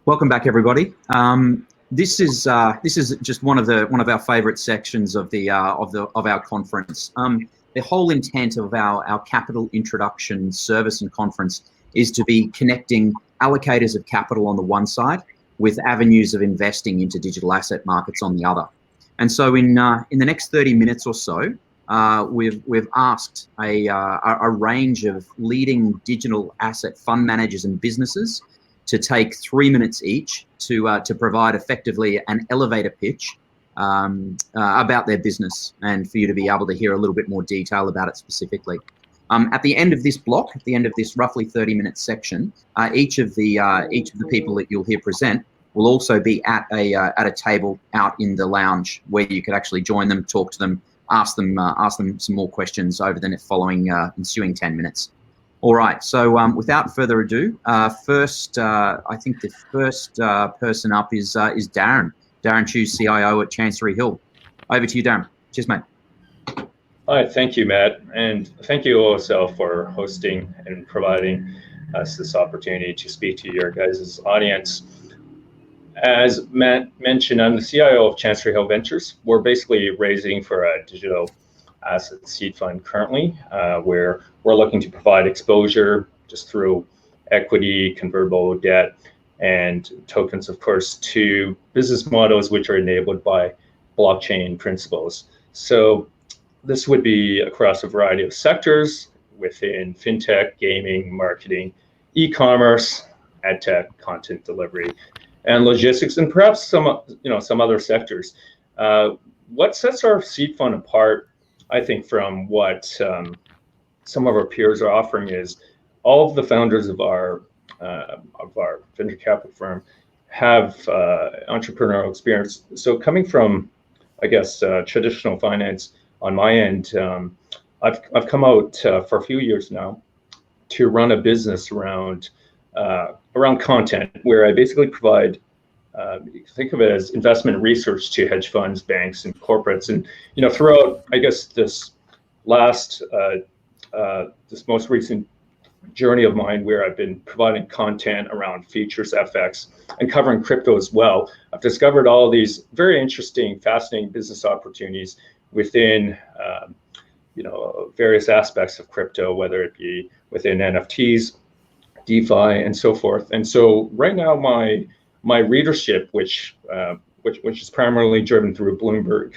Welcome back, everybody. This is just one of our favourite sections of our conference. The whole intent of our capital introduction service and conference is to be connecting allocators of capital on the one side with avenues of investing into digital asset markets on the other. And so in the next 30 minutes or so, we've asked a range of leading digital asset fund managers and businesses to take 3 minutes each to provide effectively an elevator pitch about their business, and for you to be able to hear a little bit more detail about it specifically. At the end of this block, at the end of this roughly 30-minute section, each of the people that you'll hear present will also be at a table out in the lounge where you could actually join them, talk to them, ask them some more questions over the following ensuing 10 minutes. All right, so without further ado, I think the first person up is Darren. Darren Chu's CIO at Chancery Hill. Over to you, Darren. Cheers, mate. Hi, thank you, Matt, and thank you, OSL, for hosting and providing us this opportunity to speak to your guys' audience. As Matt mentioned, I'm the CIO of Chancery Hill Ventures. We're basically raising for a digital asset seed fund currently, where we're looking to provide exposure just through equity, convertible debt, and tokens, of course, to business models which are enabled by blockchain principles. So this would be across a variety of sectors within fintech, gaming, marketing, e-commerce, ad tech, content delivery, and logistics, and perhaps some other sectors. What sets our seed fund apart, I think, from what some of our peers are offering is all of the founders of our venture capital firm have entrepreneurial experience. So coming from, I guess, traditional finance on my end, I've come out for a few years now to run a business around content, where I basically provide, think of it as investment research to hedge funds, banks, and corporates. And throughout, I guess, this most recent journey of mine, where I've been providing content around futures, FX, and covering crypto as well, I've discovered all these very interesting, fascinating business opportunities within various aspects of crypto, whether it be within NFTs, DeFi, and so forth. And so right now, my readership, which is primarily driven through Bloomberg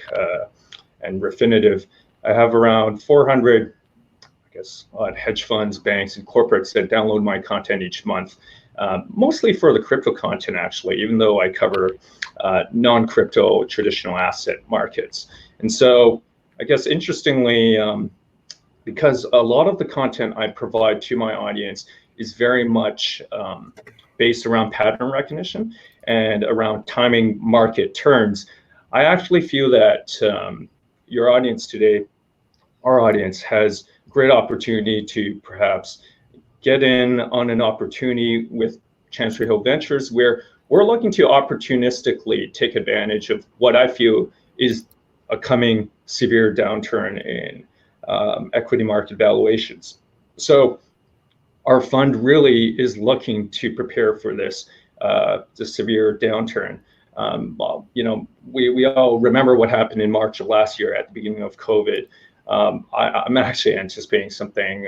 and Refinitiv, I have around 400, I guess, hedge funds, banks, and corporates that download my content each month, mostly for the crypto content, actually, even though I cover non-crypto traditional asset markets. And so I guess, interestingly, because a lot of the content I provide to my audience is very much based around pattern recognition and around timing market turns, I actually feel that your audience today, our audience, has great opportunity to perhaps get in on an opportunity with Chancery Hill Ventures, where we're looking to opportunistically take advantage of what I feel is a coming severe downturn in equity market valuations. So our fund really is looking to prepare for this severe downturn. We all remember what happened in March of last year at the beginning of COVID. I'm actually anticipating something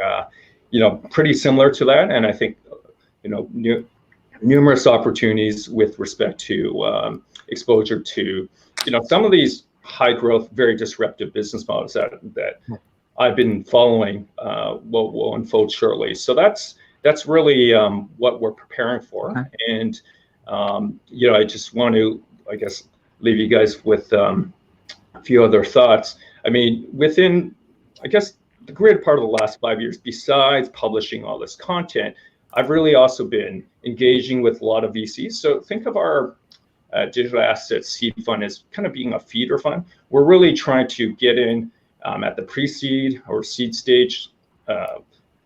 pretty similar to that, and I think numerous opportunities with respect to exposure to some of these high growth, very disruptive business models that I've been following will unfold shortly. So that's really what we're preparing for. Okay. And I just want to, I guess, leave you guys with a few other thoughts. I mean, within, I guess, the greater part of the last 5 years, besides publishing all this content, I've really also been engaging with a lot of VCs. So think of our digital asset seed fund as kind of being a feeder fund. We're really trying to get in at the pre-seed or seed stage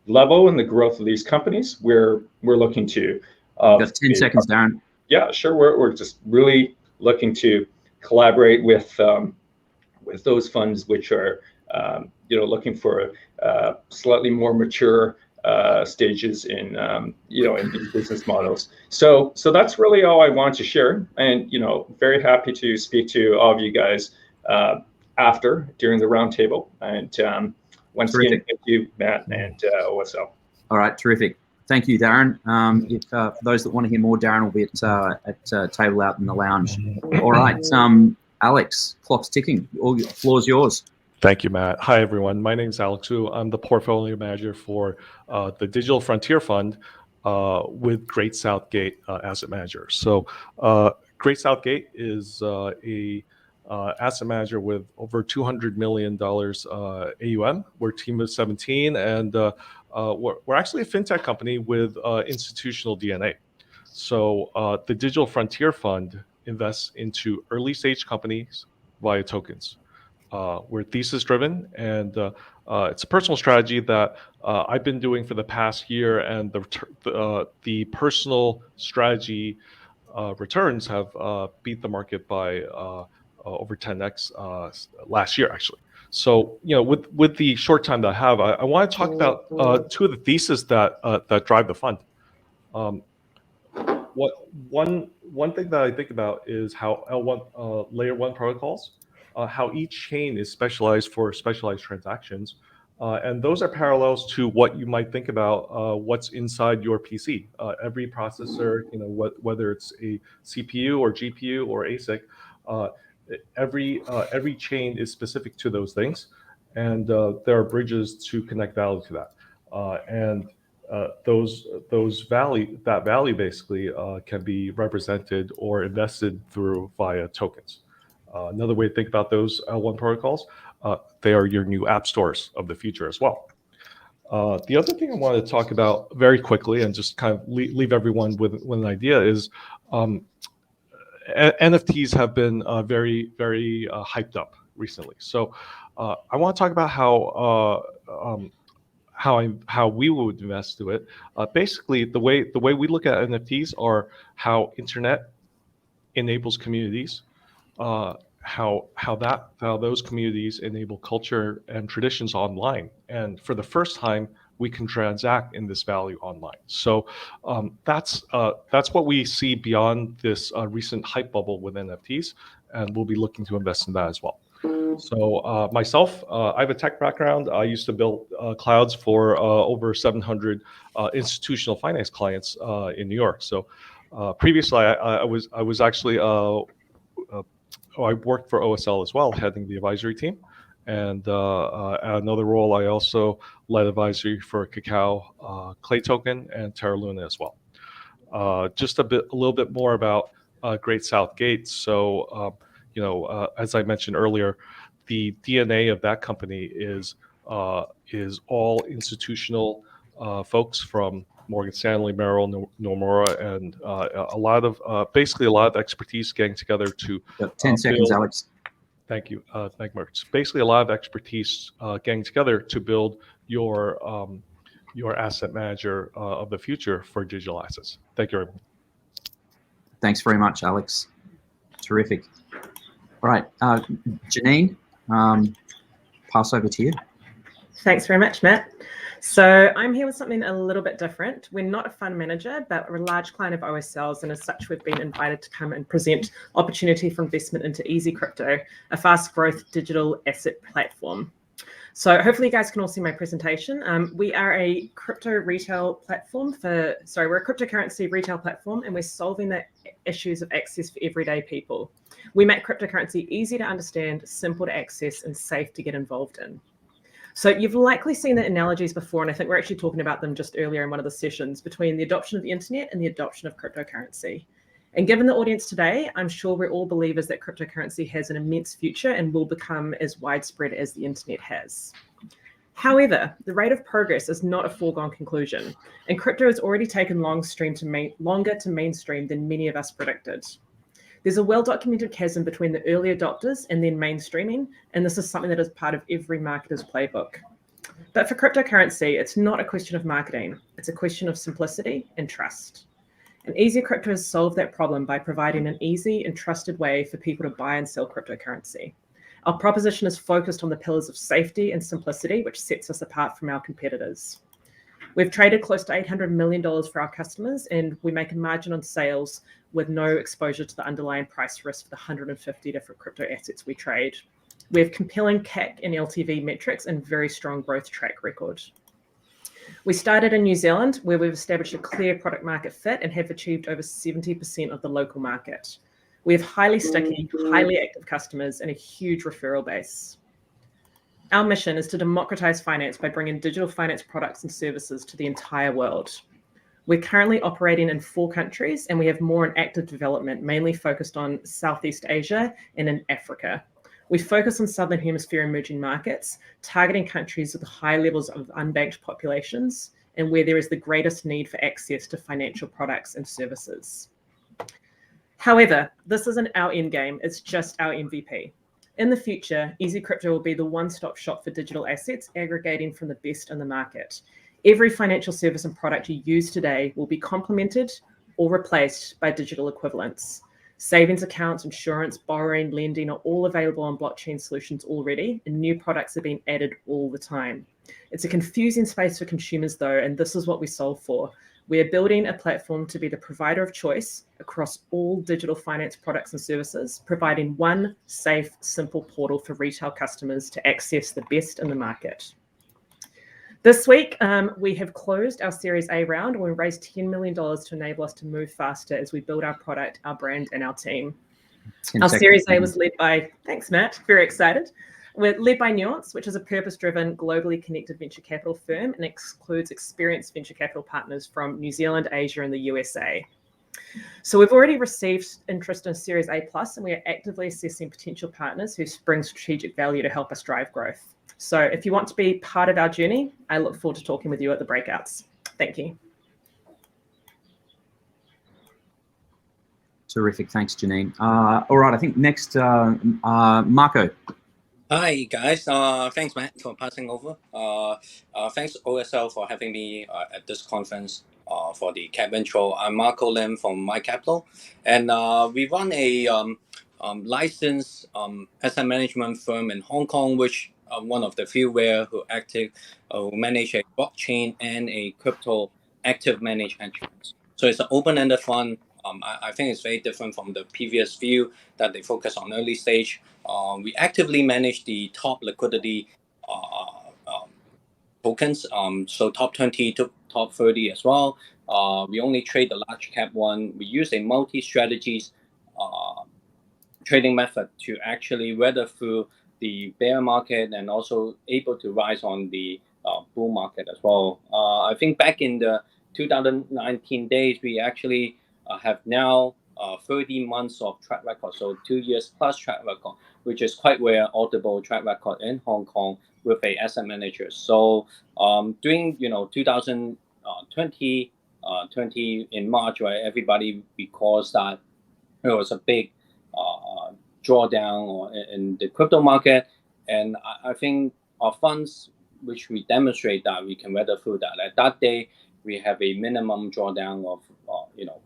level in the growth of these companies, where we're looking to. That's 10 seconds, Darren. Yeah, sure. We're just really looking to collaborate with those funds which are looking for slightly more mature stages in in these business models. So that's really all I want to share, and very happy to speak to all of you guys during the roundtable. And once again, thank you, Matt and OSL. All right, terrific. Thank you, Darren. For those that want to hear more, Darren will be at table out in the lounge. All right, Alex, clock's ticking. The floor's yours. Thank you, Matt. Hi, everyone. My name is Alex Wu. I'm the portfolio manager for the Digital Frontier Fund with Great Southgate Asset Manager. So Great Southgate is a asset manager with over $200 million AUM. We're a team of 17, and we're actually a fintech company with institutional DNA. So the Digital Frontier Fund invests into early stage companies via tokens. We're thesis driven, and it's a personal strategy that I've been doing for the past year, and the personal strategy returns have beat the market by over 10x last year, actually. So, with the short time that I have, I want to talk about two of the theses that drive the fund. One thing that I think about is how L1 layer 1 protocols, how each chain is specialized for specialized transactions, and those are parallels to what you might think about what's inside your PC. Every processor, whether it's a CPU or GPU or ASIC, every chain is specific to those things, and there are bridges to connect value to that, and that value basically can be represented or invested through via tokens. Another way to think about those L1 protocols, they are your new app stores of the future as well. The other thing I wanted to talk about very quickly and just kind of leave everyone with an idea is NFTs have been very, very hyped up recently. So I want to talk about how we would invest to it. Basically, the way we look at NFTs are how internet enables communities, how those communities enable culture and traditions online, and for the first time we can transact in this value online. So that's what we see beyond this recent hype bubble with NFTs, and we'll be looking to invest in that as well. So myself, I have a tech background. I used to build clouds for over 700 institutional finance clients in New York. So previously, I was actually I worked for OSL as well, heading the advisory team, and at another role, I also led advisory for Cacao, Clay Token, and Terra Luna as well. Just a little bit more about Great Southgate. So as I mentioned earlier, the DNA of that company is all institutional folks from Morgan Stanley, Merrill, Nomura, and a lot of expertise getting together to 10 seconds, Alex. Thank you. Thank you. Basically, a lot of expertise getting together to build your asset manager of the future for digital assets. Thank you, everyone. Thanks very much, Alex. Terrific. All right, Janine, pass over to you. Thanks very much, Matt. So I'm here with something a little bit different. We're not a fund manager, but we're a large client of OSL's, and as such, we've been invited to come and present opportunity for investment into Easy Crypto, a fast growth digital asset platform. So hopefully you guys can all see my presentation. We are a crypto retail platform we're a cryptocurrency retail platform, and we're solving the issues of access for everyday people. We make cryptocurrency easy to understand, simple to access, and safe to get involved in. So you've likely seen the analogies before, and I think we're actually talking about them just earlier in one of the sessions, between the adoption of the internet and the adoption of cryptocurrency. And given the audience today, I'm sure we're all believers that cryptocurrency has an immense future and will become as widespread as the internet has. However, the rate of progress is not a foregone conclusion, and crypto has already taken longer to mainstream than many of us predicted. There's a well-documented chasm between the early adopters and then mainstreaming, and this is something that is part of every marketer's playbook. But for cryptocurrency, it's not a question of marketing. It's a question of simplicity and trust. And Easy Crypto has solved that problem by providing an easy and trusted way for people to buy and sell cryptocurrency. Our proposition is focused on the pillars of safety and simplicity, which sets us apart from our competitors. We've traded close to $800 million for our customers, and we make a margin on sales with no exposure to the underlying price risk for the 150 different crypto assets we trade. We have compelling CAC and LTV metrics and very strong growth track record. We started in New Zealand, where we've established a clear product market fit and have achieved over 70% of the local market. We have highly sticky, highly active customers and a huge referral base. Our mission is to democratize finance by bringing digital finance products and services to the entire world. We're currently operating in 4 countries, and we have more in active development, mainly focused on Southeast Asia and in Africa. We focus on Southern Hemisphere emerging markets, targeting countries with high levels of unbanked populations and where there is the greatest need for access to financial products and services. However, this isn't our end game, it's just our MVP. In the future, Easy Crypto will be the one-stop shop for digital assets, aggregating from the best in the market. Every financial service and product you use today will be complemented or replaced by digital equivalents. Savings accounts, insurance, borrowing, lending are all available on blockchain solutions already, and new products are being added all the time. It's a confusing space for consumers though, and this is what we solve for. We are building a platform to be the provider of choice across all digital finance products and services, providing one safe, simple portal for retail customers to access the best in the market. This week, we have closed our Series A round, and we raised $10 million to enable us to move faster as we build our product, our brand, and our team. Our Series A was led by, thanks Matt, very excited. We're led by Nuance, which is a purpose-driven, globally connected venture capital firm and includes experienced venture capital partners from New Zealand, Asia, and the USA. So we've already received interest in Series A+, and we are actively assessing potential partners who bring strategic value to help us drive growth. So if you want to be part of our journey, I look forward to talking with you at the breakouts. Thank you. Terrific. Thanks, Janine. All right, I think next, Marco. Hi guys, thanks Matt for passing over. Thanks OSL for having me at this conference for the cap intro. I'm Marco Lim from MaiCapital, and we run a licensed asset management firm in Hong Kong, which one of the few who manage a blockchain and a crypto active managed hedge funds. So it's an open-ended fund. I think it's very different from the previous view that they focus on early stage. We actively manage the top liquidity tokens, so top 20 to top 30 as well. We only trade the large cap one. We use a multi-strategies trading method to actually weather through the bear market and also able to rise on the bull market as well. I think back in the 2019 days, we actually have now 30 months of track record, so 2 years plus track record, which is quite rare, audible track record in Hong Kong with a asset manager. So during 2020 in March, right, everybody, because that there was a big drawdown in the crypto market, and I think our funds, which we demonstrate that we can weather through that. At that day, we have a minimum drawdown of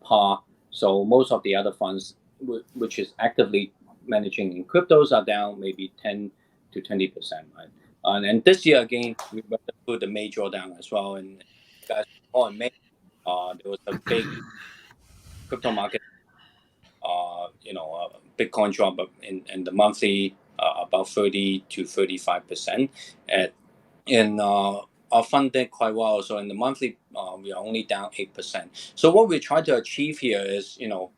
par. So most of the other funds, which is actively managing in cryptos, are down maybe 10 to 20%, right? And this year again, we went through the May drawdown as well. And guys, in May, there was a big crypto market, Bitcoin drop in the monthly about 30 to 35%, and our fund did quite well. So in the monthly, we are only down 8%. So what we try to achieve here is, a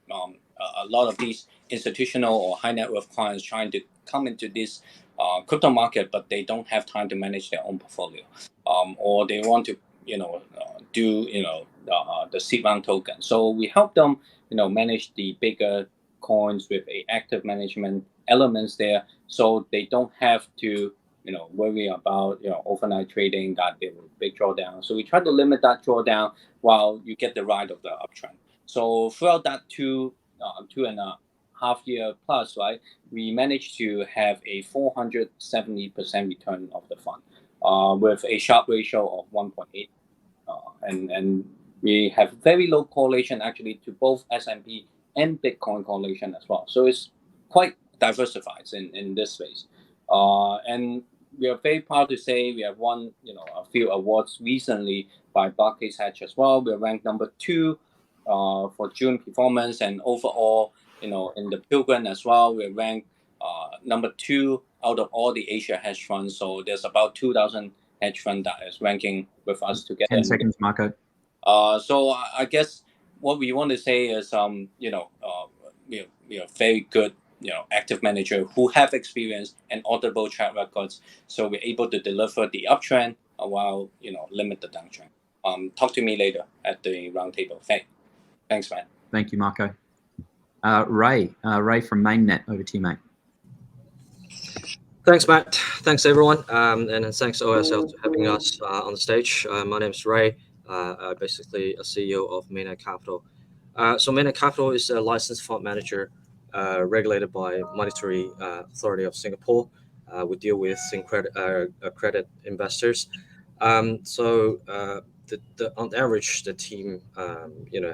lot of these institutional or high net worth clients trying to come into this crypto market, but they don't have time to manage their own portfolio, or they want to, do, the seed round token. So we help them, manage the bigger coins with a active management elements there, so they don't have to worry about overnight trading that they will big drawdown. So we try to limit that drawdown while you get the ride of the uptrend. So throughout that 2.5 year plus, right, we managed to have a 470% return of the fund, with a Sharpe ratio of 1.8, and we have very low correlation actually to both S&P and Bitcoin correlation as well. So it's quite diversified in this space. And we are very proud to say we have won a few awards recently by Barclays Hedge as well. We are ranked number 2 for June performance, and overall in the Pilgrim as well, we're ranked number 2 out of all the Asia hedge funds. So there's about 2,000 hedge fund that is ranking with us together. 10 seconds, Marco. So I guess what we want to say is we are very good active manager who have experience and auditable track records, so we're able to deliver the uptrend while limit the downtrend. Talk to me later at the roundtable. Thanks, man. Thank you, Marco. Ray from MainNet, over to you, mate. Thanks, Matt. Thanks, everyone. And thanks, OSL, for having us on the stage. My name is Ray. I'm basically a CEO of MainNet Capital. So MainNet Capital is a licensed fund manager regulated by Monetary Authority of Singapore. We deal with credit investors. So on average, the team,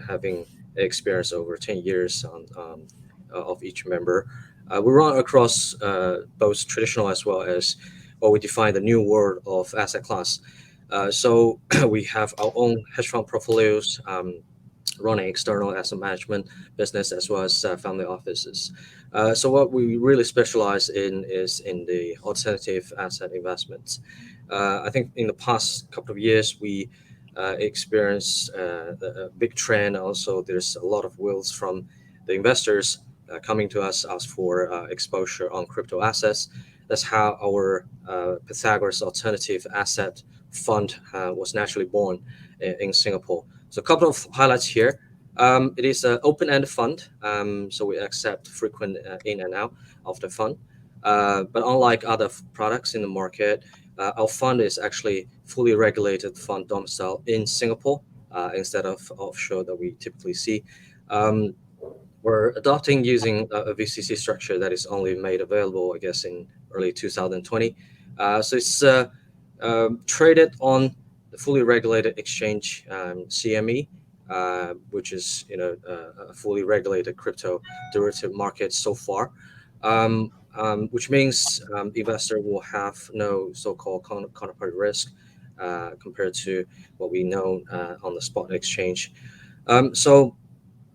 having experience over 10 years of each member. We run across both traditional as well as what we define the new world of asset class. So we have our own hedge fund portfolios, running external asset management business as well as family offices. So what we really specialize in is in the alternative asset investments. I think in the past couple of years, we experienced a big trend. Also, there's a lot of wills from the investors coming to us as for exposure on crypto assets. That's how our Pythagoras Alternative Asset Fund was naturally born in Singapore. So a couple of highlights here. It is an open-ended fund, so we accept frequent in and out of the fund. But unlike other products in the market, our fund is actually fully regulated fund domicile in Singapore instead of offshore that we typically see. We're adopting using a VCC structure that is only made available, I guess, in early 2020. So it's traded on the fully regulated exchange, CME, which is a fully regulated crypto derivative market so far, which means the investor will have no so-called counterparty risk compared to what we know on the spot exchange. So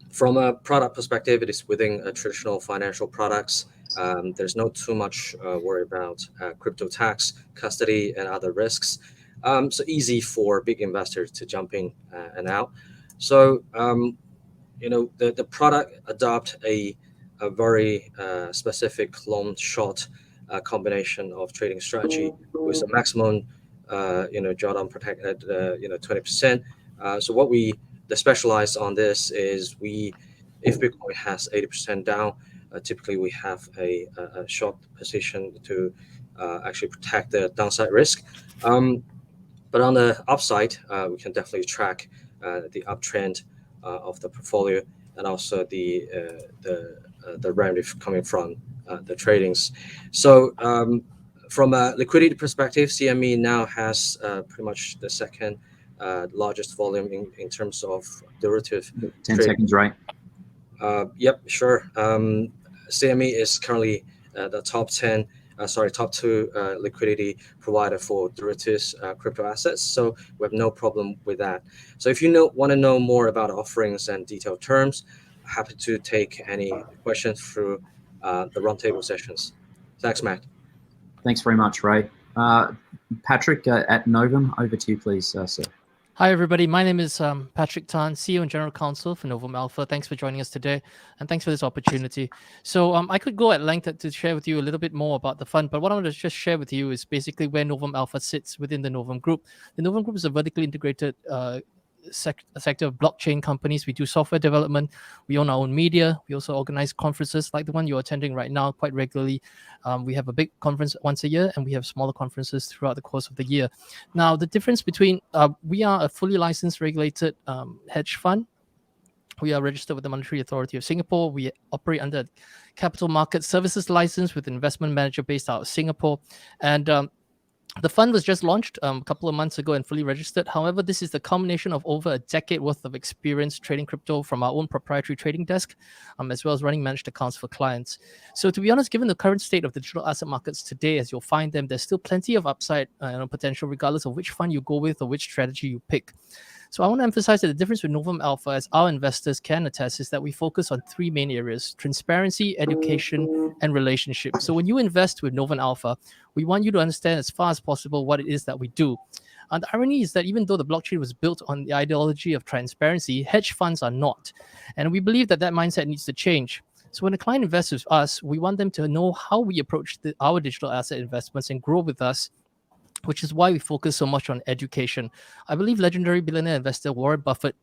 from a product perspective, it is within traditional financial products. There's not too much worry about crypto tax, custody, and other risks. So easy for big investors to jump in and out. So, the product adopt a very specific long-short combination of trading strategy with a maximum, drawdown protect at 20%. So what we specialize on this is if Bitcoin has 80% down, typically we have a short position to actually protect the downside risk. But on the upside, we can definitely track the uptrend of the portfolio and also the revenue coming from the tradings. So from a liquidity perspective, CME now has pretty much the second largest volume in terms of derivative 10 trading. seconds, right? Yep, sure. CME is currently the top 2 liquidity provider for derivatives crypto assets. So we have no problem with that. So if you want to know more about offerings and detailed terms, happy to take any questions through the roundtable sessions. Thanks, Matt. Thanks very much, Ray. Patrick at Novum, over to you, please, sir. Hi, everybody. My name is Patrick Tan, CEO and General Counsel for Novum Alpha. Thanks for joining us today, and thanks for this opportunity. So I could go at length to share with you a little bit more about the fund, but what I want to just share with you is basically where Novum Alpha sits within the Novum Group. The Novum Group is a vertically integrated sector of blockchain companies. We do software development. We own our own media. We also organize conferences like the one you're attending right now quite regularly. We have a big conference once a year, and we have smaller conferences throughout the course of the year. Now, the difference between we are a fully licensed, regulated hedge fund. We are registered with the Monetary Authority of Singapore. We operate under Capital Market Services license with an investment manager based out of Singapore. And The fund was just launched a couple of months ago and fully registered. However, this is the culmination of over a decade worth of experience trading crypto from our own proprietary trading desk, as well as running managed accounts for clients. So to be honest, given the current state of the digital asset markets today, as you'll find them, there's still plenty of upside potential regardless of which fund you go with or which strategy you pick. So I want to emphasize that the difference with Novum Alpha, as our investors can attest, is that we focus on three main areas: transparency, education, and relationships. So when you invest with Novum Alpha, we want you to understand as far as possible what it is that we do. And the irony is that even though the blockchain was built on the ideology of transparency, hedge funds are not. And we believe that that mindset needs to change. So when a client invests with us, we want them to know how we approach our digital asset investments and grow with us, which is why we focus so much on education. I believe legendary billionaire investor Warren Buffett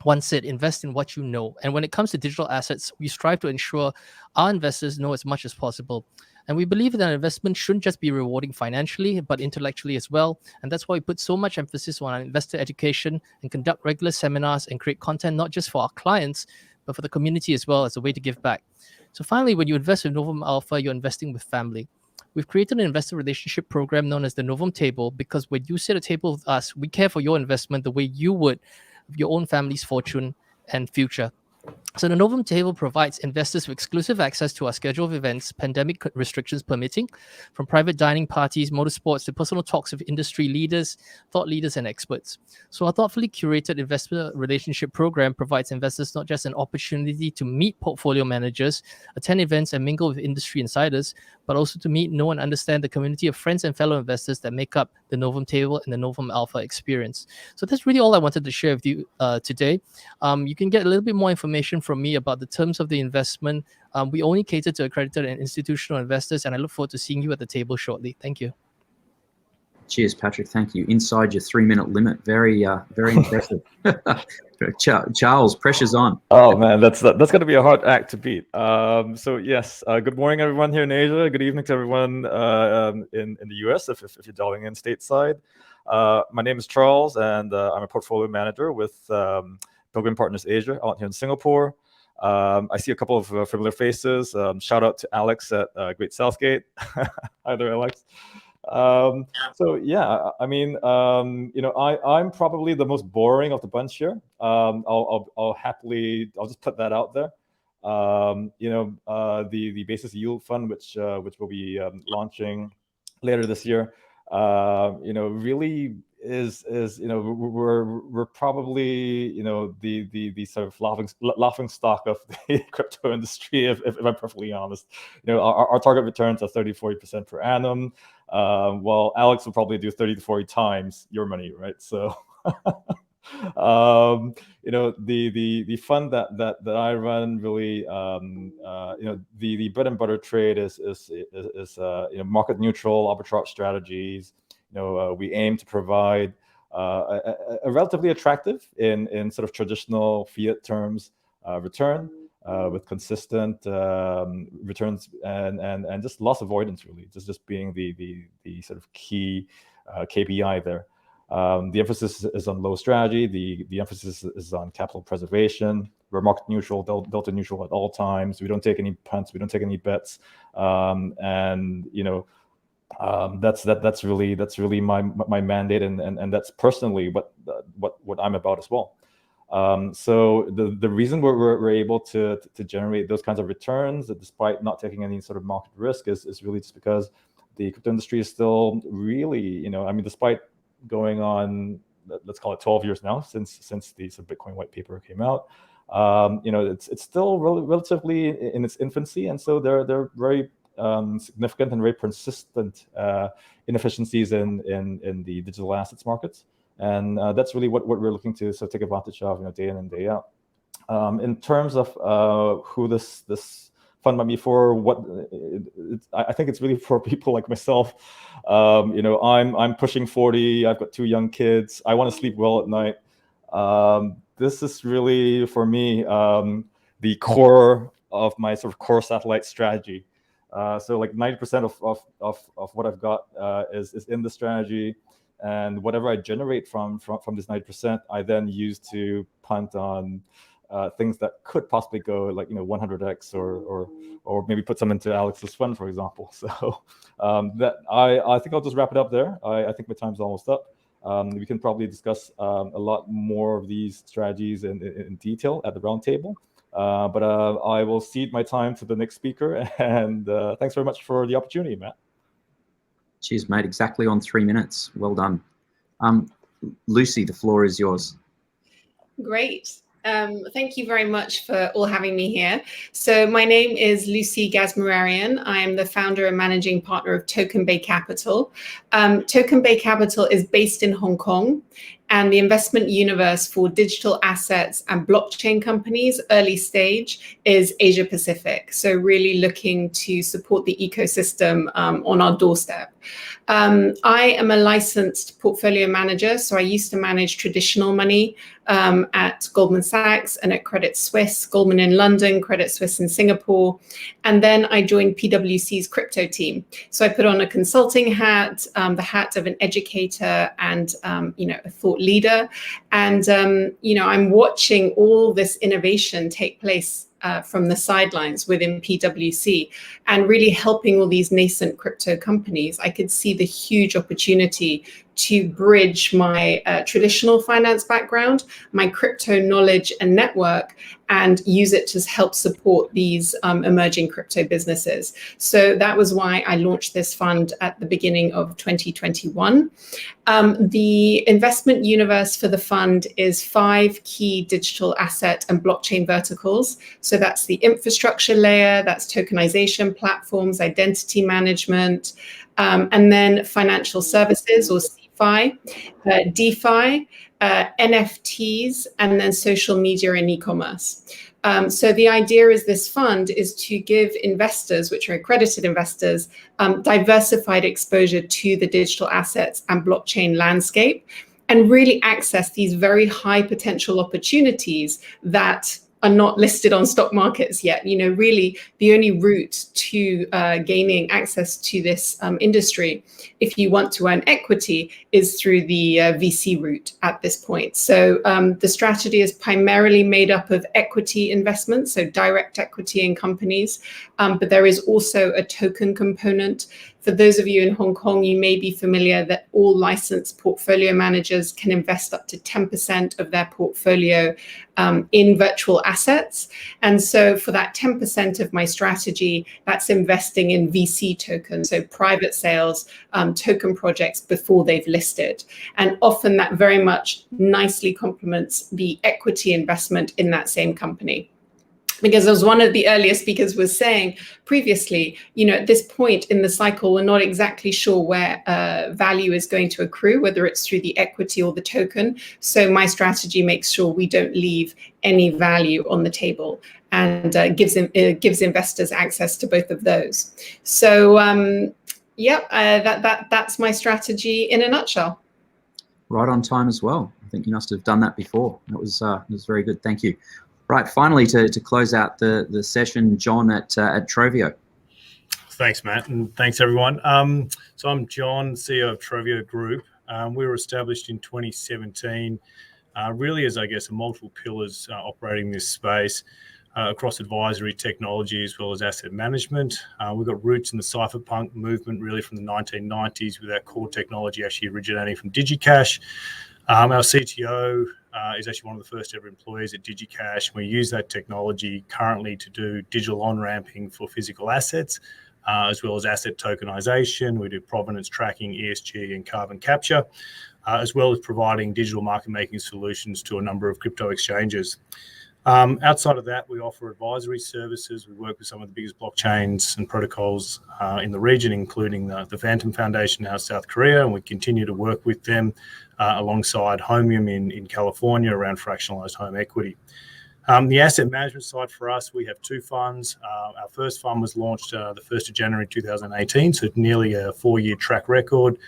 once said, invest in what you know. And when it comes to digital assets, we strive to ensure our investors know as much as possible. And we believe that an investment shouldn't just be rewarding financially, but intellectually as well. And that's why we put so much emphasis on investor education and conduct regular seminars and create content, not just for our clients, but for the community as well, as a way to give back. So finally, when you invest with Novum Alpha, you're investing with family. We've created an investor relationship program known as the Novum Table, because when you sit at a table with us, we care for your investment the way you would your own family's fortune and future. So the Novum Table provides investors with exclusive access to our schedule of events, pandemic restrictions permitting, from private dining parties, motorsports, to personal talks with industry leaders, thought leaders, and experts. So our thoughtfully curated investor relationship program provides investors not just an opportunity to meet portfolio managers, attend events, and mingle with industry insiders, but also to meet, know, and understand the community of friends and fellow investors that make up the Novum Table and the Novum Alpha experience. So that's really all I wanted to share with you today. You can get a little bit more information from me about the terms of the investment. We only cater to accredited and institutional investors, and I look forward to seeing you at the table shortly. Thank you. Cheers, Patrick. Thank you. Inside your 3-minute limit. Very impressive. Charles, pressure's on. Oh man, that's going to be a hard act to beat. So yes, good morning everyone here in Asia. Good evening to everyone in the US if you're dialing in stateside. My name is Charles, and I'm a portfolio manager with Pilgrim Partners Asia out here in Singapore. I see a couple of familiar faces. Shout out to Alex at Great Southgate. Hi there, Alex. So yeah, I mean, I'm probably the most boring of the bunch here. I'll just put that out there. The basis yield fund, which will be launching later this year, really is we're probably the sort of laughing stock of the crypto industry, if I'm perfectly honest. Our target returns are 30-40% per annum, while Alex will probably do 30 to 40 times your money, right? So the fund that I run really, the bread and butter trade is market neutral arbitrage strategies. We aim to provide a relatively attractive in sort of traditional fiat terms return with consistent returns and just loss avoidance, really, just being the sort of key KPI there. The emphasis is on low strategy. The emphasis is on capital preservation. We're market neutral, delta neutral at all times. We don't take any punts. We don't take any bets. That's really my mandate, and that's personally what I'm about as well. So the reason we're able to generate those kinds of returns despite not taking any sort of market risk is really just because the crypto industry is still really, despite going on, let's call it 12 years now since the Bitcoin white paper came out, it's still relatively in its infancy, and so they're very significant and very persistent inefficiencies in the digital assets markets, and that's really what we're looking to sort of take advantage of, day in and day out. In terms of who this fund might be for, I think it's really for people like myself. I'm pushing 40. I've got 2 young kids. I want to sleep well at night. This is really for me the core of my sort of core satellite strategy. So like 90% of what I've got is in the strategy, and whatever I generate from this 90%, I then use to punt on things that could possibly go like 100x or maybe put some into Alex's fund, for example. So that I think I'll just wrap it up there. I think my time's almost up. We can probably discuss a lot more of these strategies in detail at the roundtable. But I will cede my time to the next speaker. And thanks very much for the opportunity, Matt. Cheers, mate. Exactly on 3 minutes. Well done. Lucy, the floor is yours. Great. Thank you very much for all having me here. So my name is Lucy Gazmararian. I am the founder and managing partner of Token Bay Capital. Token Bay Capital is based in Hong Kong, and the investment universe for digital assets and blockchain companies, early stage, is Asia Pacific. So really looking to support the ecosystem on our doorstep. I am a licensed portfolio manager. So I used to manage traditional money at Goldman Sachs and at Credit Suisse, Goldman in London, Credit Suisse in Singapore. And then I joined PwC's crypto team. So I put on a consulting hat, the hat of an educator and a thought leader. And I'm watching all this innovation take place from the sidelines within PwC and really helping all these nascent crypto companies. I could see the huge opportunity to bridge my traditional finance background, my crypto knowledge and network, and use it to help support these emerging crypto businesses. So that was why I launched this fund at the beginning of 2021. The investment universe for the fund is 5 key digital asset and blockchain verticals. So that's the infrastructure layer, that's tokenization platforms, identity management, and then financial services or CeFi, DeFi, NFTs, and then social media and e-commerce. So the idea is this fund is to give investors, which are accredited investors, diversified exposure to the digital assets and blockchain landscape, and really access these very high potential opportunities that are not listed on stock markets yet. Really the only route to gaining access to this industry, if you want to earn equity, is through the VC route at this point. So the strategy is primarily made up of equity investments, so direct equity in companies, but there is also a token component. For those of you in Hong Kong, you may be familiar that all licensed portfolio managers can invest up to 10% of their portfolio in virtual assets. And so for that 10% of my strategy, that's investing in VC tokens, so private sales, token projects before they've listed. And often that very much nicely complements the equity investment in that same company. Because as one of the earlier speakers was saying previously, at this point in the cycle, we're not exactly sure where value is going to accrue, whether it's through the equity or the token. So my strategy makes sure we don't leave any value on the table and gives investors access to both of those. So that's my strategy in a nutshell. Right on time as well. I think you must have done that before. That was very good. Thank you. Right, finally, to close out the session, John at Trovio. Thanks, Matt, and thanks, everyone. So I'm John, CEO of Trovio Group. We were established in 2017, really as, I guess, multiple pillars operating this space across advisory, technology, as well as asset management. We've got roots in the cypherpunk movement, really from the 1990s, with our core technology actually originating from DigiCash. Our CTO is actually one of the first ever employees at DigiCash. We use that technology currently to do digital on-ramping for physical assets, as well as asset tokenization. We do provenance tracking, ESG, and carbon capture, as well as providing digital market-making solutions to a number of crypto exchanges. Outside of that, we offer advisory services. We work with some of the biggest blockchains and protocols in the region, including the Phantom Foundation out of South Korea, and we continue to work with them alongside Homium in California around fractionalized home equity. The asset management side for us, we have 2 funds. Our first fund was launched the 1st of January 2018, so nearly a 4-year track record.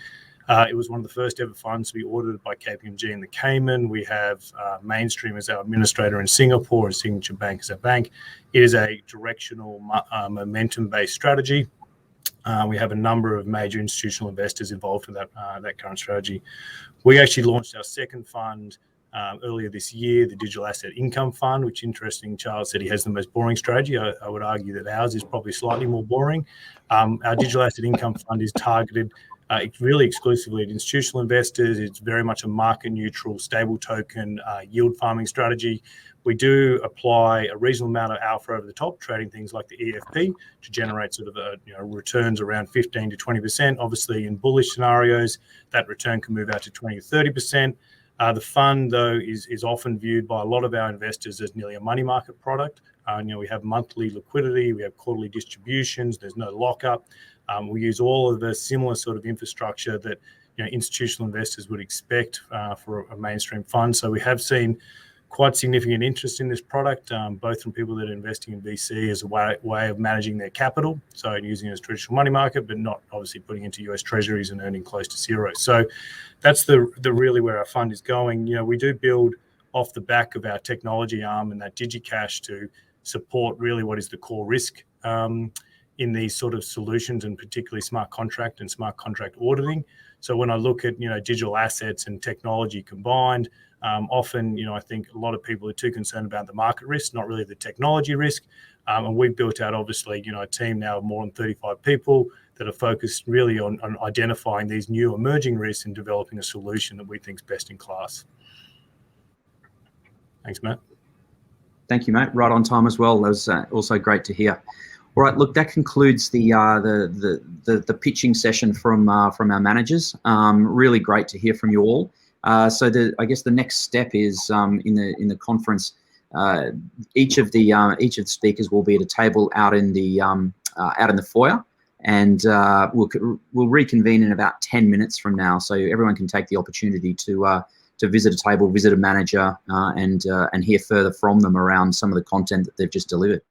It was one of the first ever funds to be audited by KPMG in the Cayman. We have Mainstream as our administrator in Singapore and Signature Bank as our bank. It is a directional momentum-based strategy. We have a number of major institutional investors involved in that current strategy. We actually launched our second fund earlier this year, the Digital Asset Income Fund, which interesting, Charles said he has the most boring strategy. I would argue that ours is probably slightly more boring. Our Digital Asset Income Fund is targeted really exclusively at institutional investors. It's very much a market neutral, stable token, yield farming strategy. We do apply a reasonable amount of alpha over the top, trading things like the EFP to generate sort of returns around 15 to 20%. Obviously, in bullish scenarios, that return can move out to 20 to 30%. The fund, though, is often viewed by a lot of our investors as nearly a money market product. We have monthly liquidity, we have quarterly distributions, there's no lockup. We use all of the similar sort of infrastructure that institutional investors would expect for a mainstream fund. So we have seen quite significant interest in this product, both from people that are investing in VC as a way of managing their capital, so using it as traditional money market, but not obviously putting into US Treasuries and earning close to zero. So that's the really where our fund is going. We do build off the back of our technology arm and that DigiCash to support really what is the core risk in these sort of solutions, and particularly smart contract and smart contract auditing. So when I look at digital assets and technology combined, often I think a lot of people are too concerned about the market risk, not really the technology risk. And we've built out obviously a team now of more than 35 people that are focused really on identifying these new emerging risks and developing a solution that we think is best in class. Thanks, Matt. Thank you, mate. Right on time as well. That was also great to hear. All right, look, that concludes the pitching session from our managers. Really great to hear from you all. So I guess the next step is in the conference. Each of the speakers will be at a table out in the foyer, and we'll reconvene in about 10 minutes from now, so everyone can take the opportunity to visit a table, visit a manager, and hear further from them around some of the content that they've just delivered.